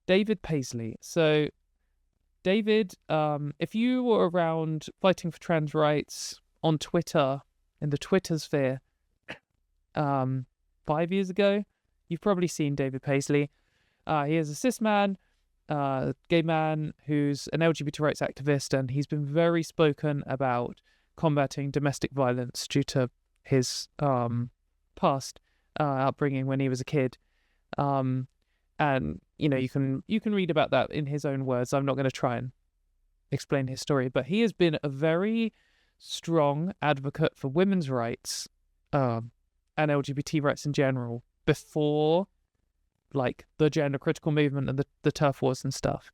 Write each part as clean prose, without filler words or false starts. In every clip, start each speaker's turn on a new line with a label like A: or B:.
A: David Paisley. So David, if you were around fighting for trans rights on Twitter, in the Twitter sphere, 5 years ago, you've probably seen David Paisley. He is a cis man, gay man who's an LGBT rights activist, and he's been very spoken about combating domestic violence due to his past upbringing when he was a kid. And you know, you can read about that in his own words. I'm not going to try and explain his story, but he has been a very strong advocate for women's rights and LGBT rights in general before like the gender critical movement and the turf wars and stuff.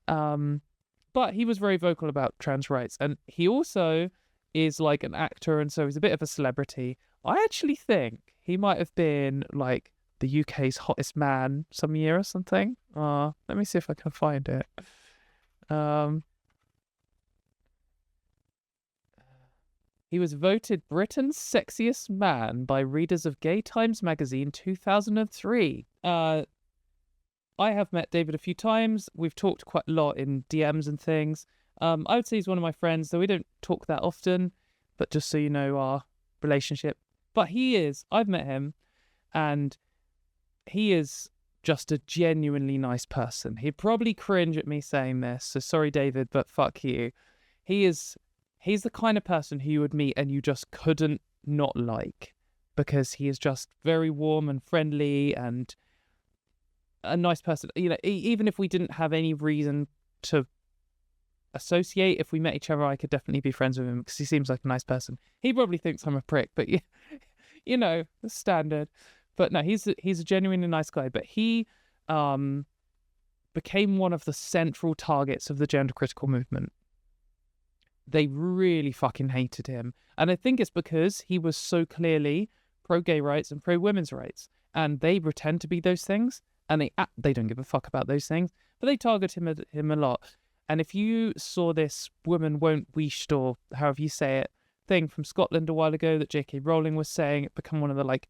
A: But he was very vocal about trans rights, and he also is like an actor, and so he's a bit of a celebrity. I actually think he might have been like the UK's hottest man some year or something. Let me see if I can find it. He was voted Britain's sexiest man by readers of Gay Times magazine 2003. I have met David a few times. We've talked quite a lot in DMs and things. I would say he's one of my friends, though we don't talk that often, but just so you know our relationship. But he is. I've met him, and he is just a genuinely nice person. He'd probably cringe at me saying this, so sorry, David, but fuck you. He's the kind of person who you would meet and you just couldn't not like, because he is just very warm and friendly and a nice person. You know, even if we didn't have any reason to associate, if we met each other, I could definitely be friends with him because he seems like a nice person. He probably thinks I'm a prick, but you know, the standard. But no, he's a genuinely nice guy. But he became one of the central targets of the gender critical movement. They really fucking hated him. And I think it's because he was so clearly pro-gay rights and pro-women's rights. And they pretend to be those things. And they don't give a fuck about those things. But they target him a lot. And if you saw this woman won't wished, or however you say it, thing from Scotland a while ago that J.K. Rowling was saying, it became one of the like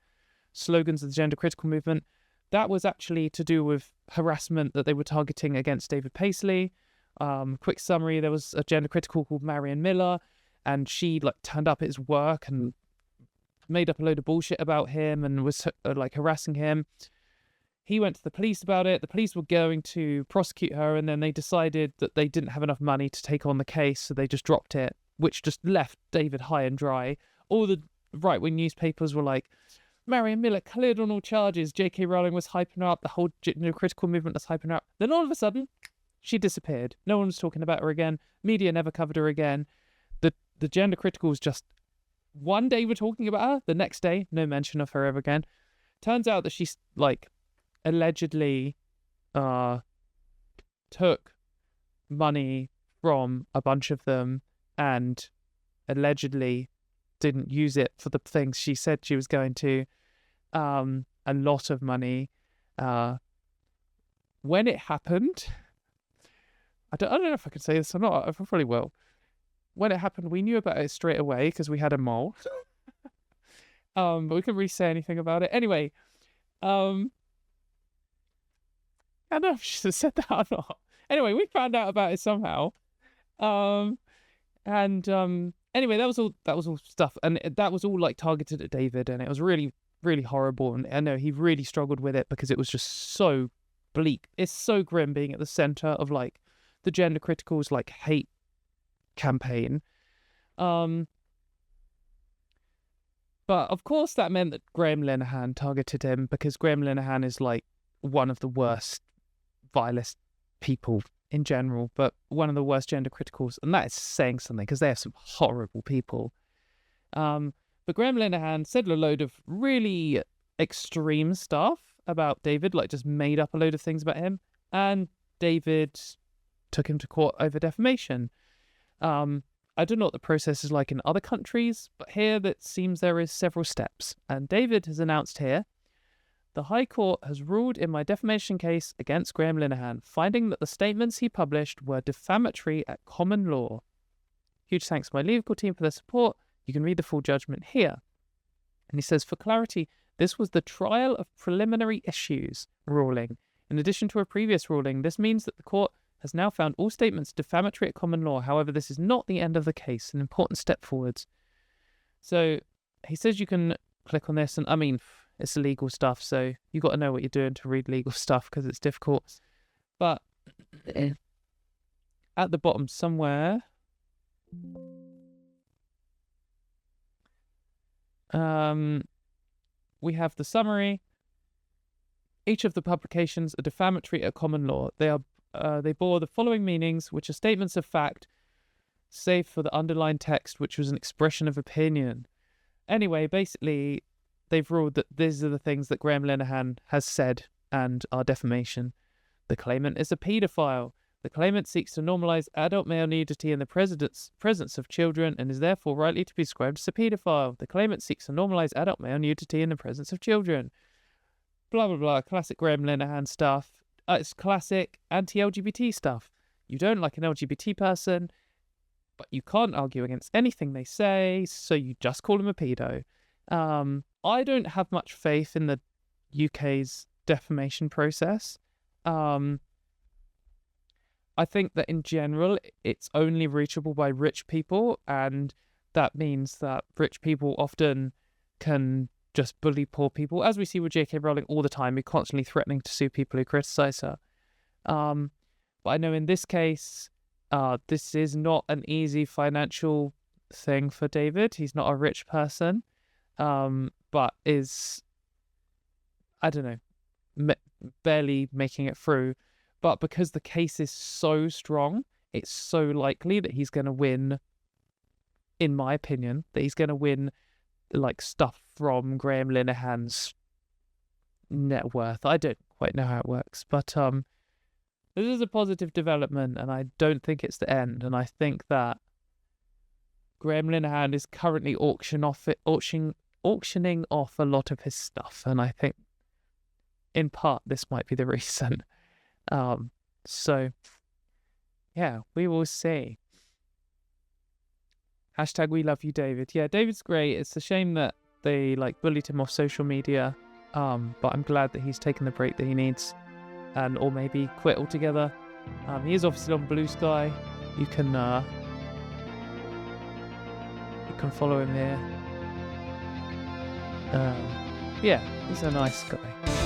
A: slogans of the gender critical movement, that was actually to do with harassment that they were targeting against David Paisley. Quick summary, there was a gender critical called Marion Miller, and she like turned up at his work and made up a load of bullshit about him and was like harassing him. He went to the police about it. The police were going to prosecute her, and then they decided that they didn't have enough money to take on the case, so they just dropped it, which just left David high and dry. All the right-wing newspapers were like, Marion Miller cleared on all charges. J.K. Rowling was hyping her up. The whole gender critical movement was hyping her up. Then all of a sudden, she disappeared. No one was talking about her again. Media never covered her again. The gender criticals just one day were talking about her. The next day, no mention of her ever again. Turns out that she's like allegedly took money from a bunch of them and allegedly didn't use it for the things she said she was going to. A lot of money. When it happened, I don't know if I can say this or not. I probably will. When it happened, we knew about it straight away because we had a mole. But we couldn't really say anything about it. Anyway, I don't know if I should have said that or not. Anyway, we found out about it somehow. Anyway, that was all stuff, and that was all like targeted at David, and it was really, really horrible. And I know he really struggled with it because it was just so bleak. It's so grim being at the center of like the gender criticals like hate campaign. But of course that meant that Graham Linehan targeted him, because Graham Linehan is like one of the worst, vilest people in general, but one of the worst gender criticals, and that is saying something because they are some horrible people. But Graham Linehan said a load of really extreme stuff about David, like just made up a load of things about him, and David took him to court over defamation. I don't know what the process is like in other countries, but here it seems there is several steps, and David has announced here, the High Court has ruled in my defamation case against Graham Linehan, finding that the statements he published were defamatory at common law. Huge thanks to my legal team for their support. You can read the full judgment here. And he says, for clarity, this was the trial of preliminary issues ruling. In addition to a previous ruling, this means that the court has now found all statements defamatory at common law. However, this is not the end of the case, an important step forwards. So he says you can click on this, and I mean, it's legal stuff, so you got to know what you're doing to read legal stuff because it's difficult. But at the bottom somewhere, we have the summary. Each of the publications are defamatory at common law. They bore the following meanings, which are statements of fact, save for the underlined text, which was an expression of opinion. Anyway, basically, they've ruled that these are the things that Graham Linehan has said and are defamation. The claimant is a paedophile. The claimant seeks to normalise adult male nudity in the presence of children and is therefore rightly to be described as a paedophile. The claimant seeks to normalise adult male nudity in the presence of children. Blah, blah, blah. Classic Graham Linehan stuff. It's classic anti-LGBT stuff. You don't like an LGBT person, but you can't argue against anything they say, so you just call them a pedo. I don't have much faith in the UK's defamation process. I think that in general, it's only reachable by rich people, and that means that rich people often can just bully poor people, as we see with J.K. Rowling all the time, who's constantly threatening to sue people who criticise her. But I know in this case, this is not an easy financial thing for David. He's not a rich person, but is, I don't know, barely making it through. But because the case is so strong, it's so likely that he's going to win, in my opinion, that he's going to win like stuff from Graham Linehan's net worth. I don't quite know how it works, but this is a positive development, and I don't think it's the end. And I think that Graham Linehan is currently auctioning off a lot of his stuff, and I think in part this might be the reason. So yeah, we will see. Hashtag we love you, David. Yeah, David's great. It's a shame that they bullied him off social media. But I'm glad that he's taken the break that he needs, or maybe quit altogether. He is obviously on Blue Sky. You can follow him here. Yeah, he's a nice guy.